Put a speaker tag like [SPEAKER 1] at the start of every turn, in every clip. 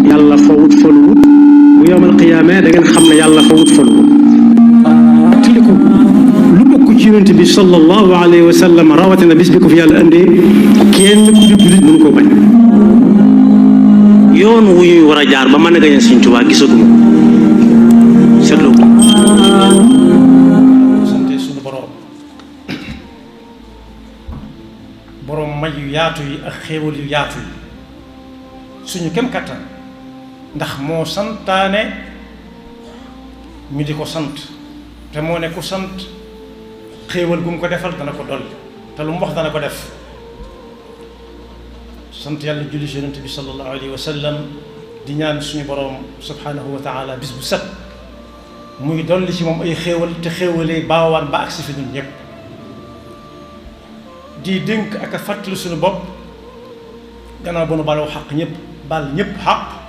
[SPEAKER 1] yàlla fawut faluwut bu yowmal qiyaamee da ngeen xam ne yàlla fawut faluwut tiliku lu bokk ci yonent bi sallallahu alayhi wa sallam rawatina bis bi ko fi yàlla indee kenn ku di jullit mënu koo bañ yoon wu ñuy war a jaar ba mën a gañe Sëñ Tuubaa gisaguma seetlu ko
[SPEAKER 2] sante suñu borom may yu yaatu yi ak xéewal yu yaatu yi suñu kem kattan ndax moo santaane ñu di ko sant te moo ne ku sant xéewal gu mu ko defal dana ko dolli te lu mu wax dana ko def sant yàlla julli ci yonent bi sallallahu alayhi wa sallam di ñaan suñu borom subhanahu wa taala bis bu set muy dolli ci moom ay xéewal te xéewalee baawaan ba agsi fi ñun ñëpp di dénk ak a fàttali suñu bopp gannaaw ba nu baloo xaq ñëpp bal ñëpp xaq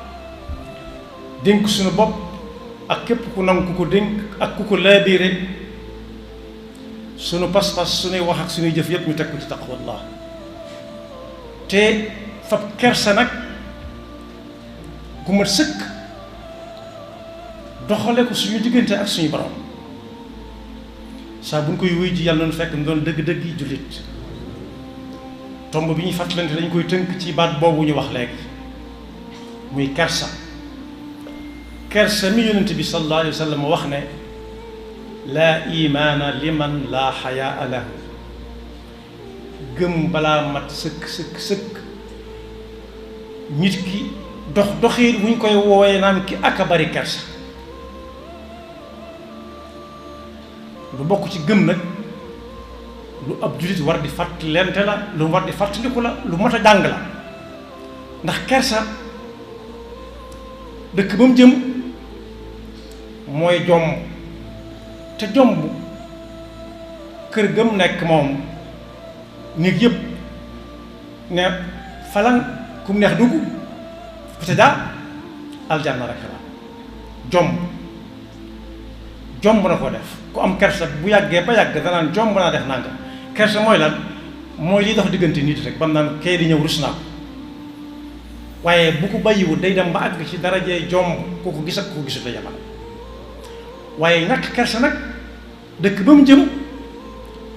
[SPEAKER 2] dénk suñu bopp ak képp ku nangu ku ko dénk ak ku ko laabiire suñu pas-pas suñuy wax ak suñuy jëf yëpp ñu teg ko ci taqwallah te fab kersa nag gu mat sëkk doxale ko suñu diggante ak suñu borom saa bu ñu koy wuy ji yàlla na fekk ñu doon dëgg-dëgg yi jullit tomb bi ñuy fàttalante dañ koy tënk ci baat boobu ñu wax léegi muy kersa kersa mi yonent bi sallallahu alayhi wa sallam wax ne laa imaana liman laa xayaa lahu gëm balaa mat sëkk nit ki doxiin wuñ koy woowee naan ki ak a bari kersa lu bokk ci gëm nag lu ab jullit war di fàttalente la lu war di fàttaliku la lu mat a jàng la ndax kersa dëkk ba mu jëm mooy jomb te jomb kër gëm nekk moom néeg yëpp ne falan ku mu neex dugg te daa aljanna rek la jomb na ko def ku am kersa bu yàggee ba yàgg danaan jomb naa def nanga kersa mooy lan mooy li dox diggante nit rek bam naan kay di ñëw rus naa ko waaye bu ko bàyyiwul day dem ba àgg ci darajee jomb ku ko gis ak ku ko gisut la yamal waaye ñàkk kersa nag dëkk ba mu jëm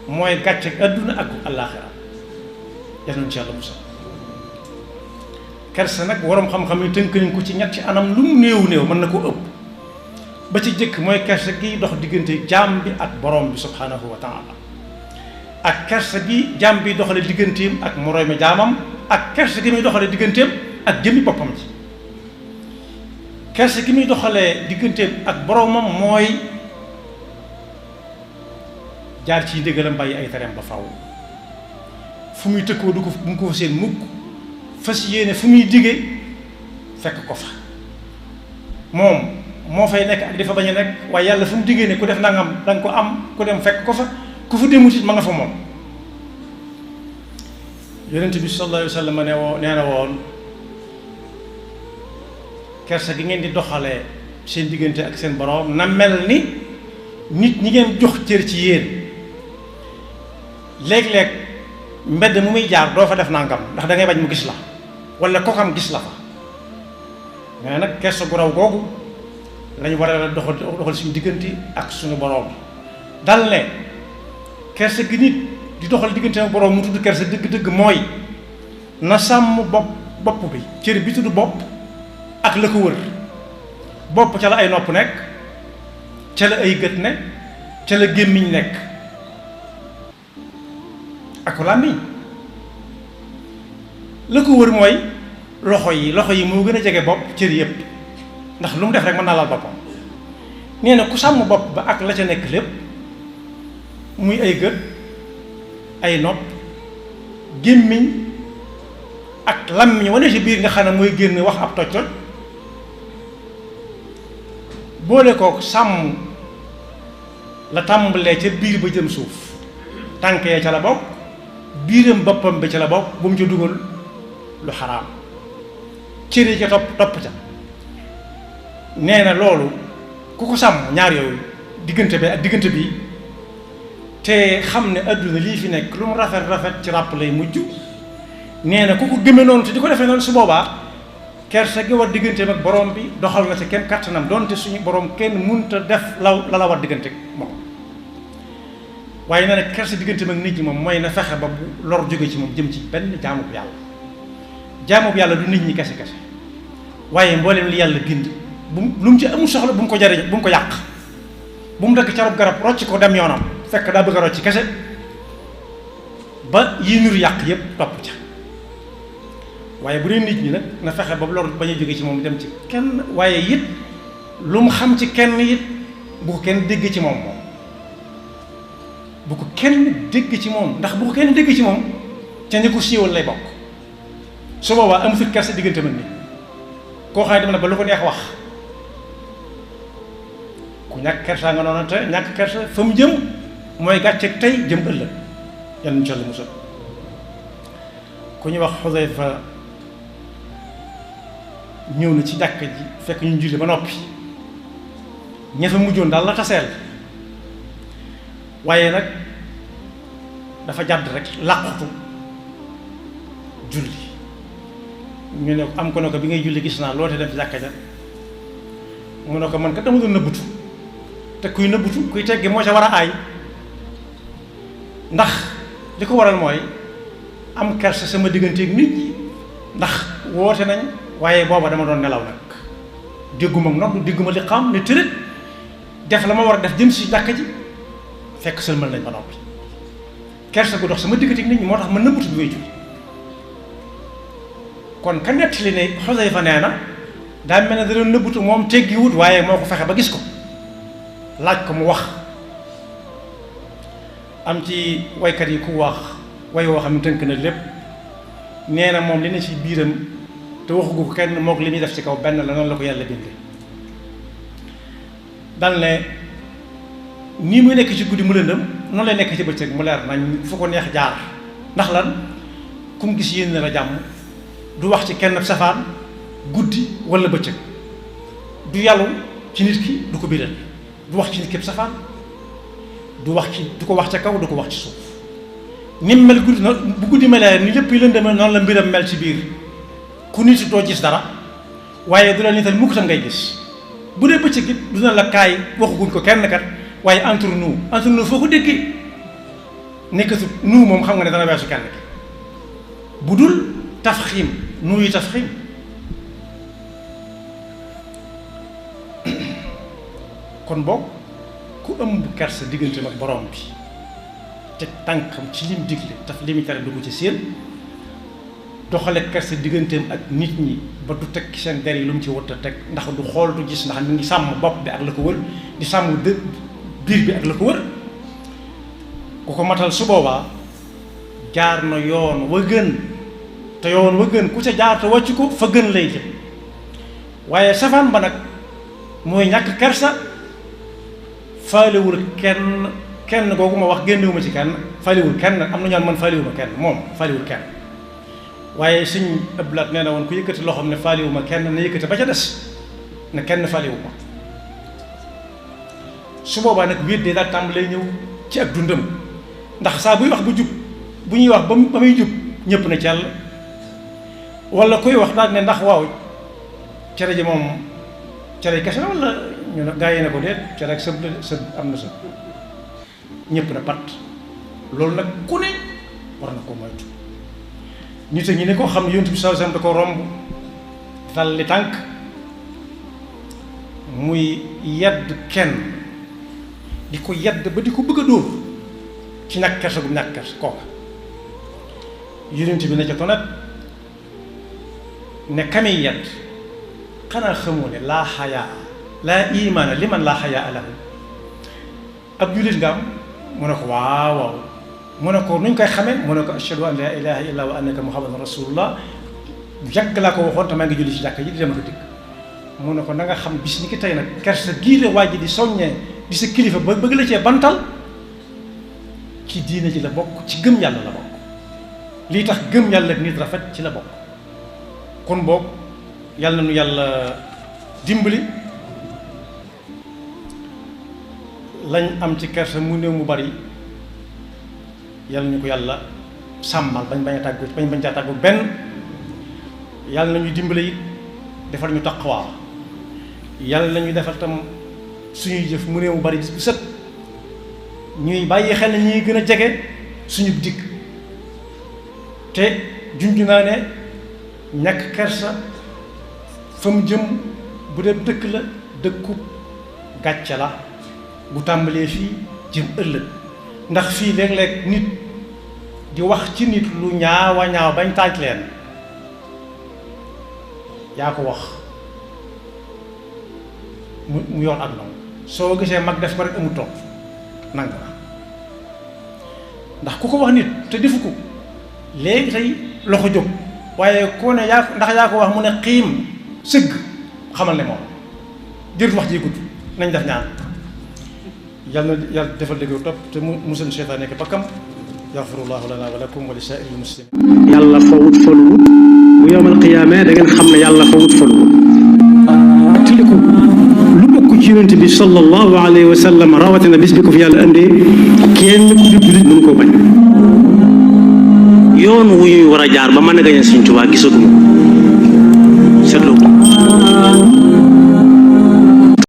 [SPEAKER 2] mooy gàcce ak adduna ak àllaaxira yal nañu ci yàlla musal kersa nag waroom xam-xam yi tënk nañ ko ci ñetti anam lu mu néew mën na ko ëpp ba ci jëkk mooy kersa gi dox diggante jaam bi ak borom bi subhanahu wa taala ak kersa gi jaam bi doxale digganteem ak moroomi jaamam ak kersa gi muy doxale digganteem ak jëmmi boppam ci kersa gi muy doxalee digganteem ak boromam mooy jaar ci ndigalam bàyyi ay tereem ba faw fu muy tëkkoo du ko mu ko fa seen mukk fas yéene fu muy digee fekk ko fa moom moo fay nekk ak dafa bañ a nekk waaye yàlla fu mu diggee ne ku def nangam danga ko am ku dem fekk ko fa ku fa demut it ma nga fa moom yonent bi sallallahu alayhi wa sallam nee na woon kersa gi ngeen di doxalee seen diggante ak seen borom na mel ni nit ñi ngeen jox cër ci yéen léeg-léeg mbedd mu muy jaar doo fa def nangam ndax da ngay bañ mu gis la wala kokam gis la fa mais nag kersa gu raw googu lañu war a doxal suñu diggante ak suñu borom dal ne kersa gi nit di doxal diggante ak borom mu tudd kersa dëgg-dëgg mooy na sàmm bopp bi cër bi tudd bopp ak la ko wër bopp ca la ay nopp nekk ca la ay gët ne ca la gémmiñ nekk ak làmmiñ la ko wër mooy loxo yi moo gën a jege bopp cër yëpp ndax lu mu def rek mën naa laal boppam nee na ku sàmm bopp ba ak la ca nekk lépp muy ay gët ay nopp gémmiñ ak làmmiñ wane ci biir nga xam ne mooy génn wax ab toj-toj boole kook sàmm la tàmbalee ca biir ba jëm suuf tànk ya ca la bokk biiram boppam bi ca la bokk bu mu ca dugal lu xaraam cër yi ca topp ca nee na loolu ku ko sàmm ñaar yooyu diggante bi ak diggante bi te xam ne adduna lii fi nekk lu mu rafet ci ràpp lay mujj nee na ku ko gëmee noonu te di ko defee noonu su boobaa kersa gi war digganteem ak borom bi doxal na ci kenn kattanam donte suñu borom kenn munta def la war diggante moom waaye na ne kersa digganteem ak nit ñi moom mooy na fexe ba bu lor jóge ci moom jëm ci benn jaamu bu yàlla du nit ñi kese waaye mboolem li yàlla bind lu mu ci amul soxla bu mu ko jariñ bu mu ko yàq bu mu dëkk carub garab rocc ko dem yoonam fekk daa bëgg a rocc kese ba yi nuru yàq yépp topp ca waaye bu dee nit ñi nag na fexe ba lor bañ a jóge ci moom dem ci kenn waaye it lu mu xam ci kenn it bu ko kenn dégg ci moom bu ko kenn dégg ci moom ndax bu ko kenn dégg ci moom ca ñi ko siiwal lay bokk su boobaa amu fi kersa diggante man ni koo xam ne dem na ba lu ko neex wax ku ñàkk kersa nga noonu te ñàkk kersa fa mu jëm mooy gàcceeg tey jëm ëllëg yàlla ñu jàll musal ku ñuy wax Xudayfa ñëw na ci jàkka ji fekk ñu julli ba noppi ña fa mujjoon daal la taseel waaye nag dafa jàdd rek làqutu julli ñu ne am ko ne ko bi ngay julli gis naa loo te dem ci jàkka ja mu ne ko man kat dama doon nëbbutu te kuy nëbbutu kuy teggi moo ca war a aay ndax li ko waral mooy am kersa sama digganteeg nit ñi ndax woote nañ waaye booba dama doon nelaw nag dégguma nodd dégguma li xam ne tërët def la ma war a def jëm si jàkka ji fekk sëlmal nañ ba noppi kersa gu dox sama digganteeg nit ñi moo tax ma nëbbutu bi may julli kon ka nettali ne Xudayfa nee na daa mel ne da doon nëbbutu moom teggiwut waaye moo ko fexe ba gis ko laaj ko mu wax am ci waykat yi ku wax way woo xam ne tënk na lépp nee na moom li ne ci biiram te waxu ko kenn mook li muy def ci kaw benn la noonu la ko yàlla bindee dal ne nii muy nekk ci guddi mu lëndëm noonu lay nekk ci bëccëg mu leer nañ fu ko neex jaar ndax lan ku mu gis yéen na la jàmm du wax ci kenn safaan guddi wala bëccëg du yàllu ci nit ki du ko biral du wax ci nit képp safaan du ko wax ca kaw du ko wax ci suuf ni mu mel guddi noonu bu guddi melee ni lépp yi lëndëm noonu la mbiram mel ci biir ku nit doo gis dara waaye du la nital mukk tam ngay gis bu dee bëccëg it du na la kaay waxaguñ ko kenn kat waaye entre nous foo ko déggee nekkatu nous moom xam nga ne dana weesu kenn ki bu dul tafxiim nous yi tafxiim kon boog ku ëmb kersa digganteem ak borom bi te tànkam ci lim digle taf li mu tere dugg ci seen doxale kersa digganteem ak nit ñi ba du teg seen der yi lu mu ci wut a teg ndax du xool du gis ndax mi ngi sàmm bopp bi ak la ko wër di sàmm biir bi ak la ko wër ku ko matal su boobaa jaar na yoon wa gën te yoon wa gën ku ca jaar te wàcc ko fa gën lay jëm waaye safaan ba nag mooy ñàkk kersa faalewul kenn googu ma wax génnewuma ci kenn faalewul kenn am na ñaan man faalewuma kenn moom faalewul kenn waaye suñ ëblaat nee na woon ku yëkkati loo xam ne faalewuma kenn na yëkkati ba ca des ne kenn faalewuma su boobaa nag wéet dee daal tàmbalee ñëw ci ak dundam ndax saa buy wax bu jub bu ñuy wax ba muy jub ñëpp na ci yàlla wala kuy wax daal ne ndax waaw cere ji moom cere kese wala ñu ne gaa yi ne ko déet cere ak sëb am na sëb ñëpp na pat loolu nag ku ne war na ko moytu nit ñi ne ko xam ne yonent bi sallallahu alayhi wasallam da ko romb dal li tànk muy yedd kenn di ko yedd ba di ko bëgg a dóor ci ñàkk kersa gu ñàkk kersa kooka yonent bi ne ca tonet ne kamiy yedd xanaa xamoo ne laa xayaa laa imaana liman laa xayaa lahu ab jullit nga am mu ne ko waaw waaw mu ne ko nuñ koy xamee mu ne ko ashhadu an laa ilaha illa wa annaka muhammadan rasulullah yàgg laa ko waxoon te maa ngi julli ci jàkka ji di dem ko dikk mu ne ko na nga xam bis ni ki tey nag kersa gii la waa ji di soññee di sa kilifa ba bëgg la cee bantal ci diine ji la bokk ci gëm yàlla la bokk lii tax gëm yàlla ak nit rafet ci la bokk kon boog yàlla na nu yàlla dimbali lañ am ci kersa mu néew mu bari yàlla ñu ko yàlla sàmmal bañ caa tàggu benn yàlla na ñu dimbali it defal ñu taqwa yàlla nañu defal tam suñuy jëf mu néew bari bis bu set ñuy bàyyi xel ne ñuy gën a jege suñu dikk te junj naa ne ñàkk kersa fa mu jëm bu dee dëkk la dëkku gàcce la bu tàmbalee fii jëm ëllëg ndax fii léeg-léeg nit di wax ci nit lu ñaawa ñaaw bañ taaj leen yaa ko wax mu yoon ak noonu soo gisee mag def ko rek amul toog nang na ndax ku ko wax nit te defu ko léegi tey loxo jóg waaye koo ne yaa ndax yaa ko wax mu ne xiim sëgg xamal ne moom jërut wax ji gudd nañ def ñaan yàlla na yàlla defal dëgg topp te mu musal seytaan nekk bakkam yaxfirullahu lana wa lakum wa li saa'iril muslimin
[SPEAKER 1] yàlla fawut faluwut bu yowmal qiyaama da ngeen xam ne yàlla fawut faluwut tiliku lu bokk ci yonent bi sallallahu alayhi wa sallam rawatina bis bi ko fi yàlla indee kenn ku di jullit mënu koo bañ yoon wu ñuy war a jaar ba mën a gañe Sëriñ Tuubaa gisaguma